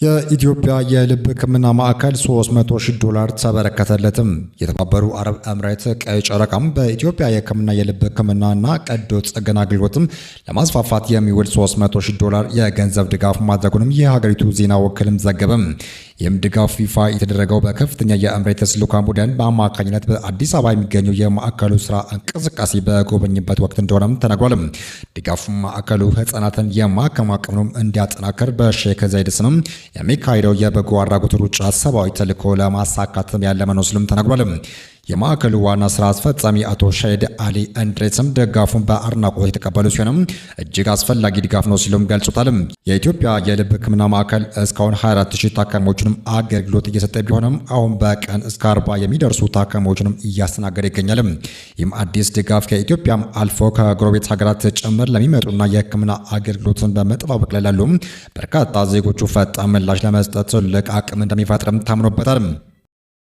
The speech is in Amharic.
የኢትዮጵያ የልብ ሕክምና ማዕከል $300,000 ተበረከተለትም። የተባበሩ አረብ ኤምሬት ቀይ ጨረቃም በኢትዮጵያ የሕክምና የልብ ሕክምናና ቀዶ ጥገና አገልግሎትም ለማስፋፋት የሚውል $300,000 የገንዘብ ድጋፍ ማድረጉንም የሀገሪቱ ዜና ወኪልም ዘገበም። ይህም ድጋፍ ይፋ የተደረገው በከፍተኛ የኤምሬትስ ልዑካን ቡድን በአማካኝነት በአዲስ አበባ የሚገኘው የማዕከሉ ስራ እንቅስቃሴ በጎበኝበት ወቅት እንደሆነም ተነግሯል። ድጋፉ ማዕከሉ ህጻናትን የማከም አቅሙን እንዲያጠናክር በሼክ ዘይድ ስም የሚካሄደው የበጎ አድራጎት ሩጫ ሰብአዊ ተልዕኮ ለማሳካትም ያለመ ነው ሲልም ተናግሯል። የማዕከሉ ዋና ስራ አስፈጻሚ አቶ ሻሂድ አሊ እንድሬስም ድጋፉን በአድናቆት የተቀበሉ ሲሆንም እጅግ አስፈላጊ ድጋፍ ነው ሲሉም ገልጾታል። የኢትዮጵያ የልብ ሕክምና ማዕከል እስካሁን 24,000 ታካሚዎችንም አገልግሎት እየሰጠ ቢሆንም አሁን በቀን እስከ 40 የሚደርሱ ታካሚዎችንም እያስተናገደ ይገኛል። ይህም አዲስ ድጋፍ ከኢትዮጵያም አልፎ ከጎረቤት ሀገራት ጭምር ለሚመጡና የሕክምና አገልግሎትን በመጠባበቅ ላይ ላሉ በርካታ ዜጎቹ ፈጣን ምላሽ ለመስጠት ትልቅ አቅም እንደሚፈጥርም ታምኖበታል።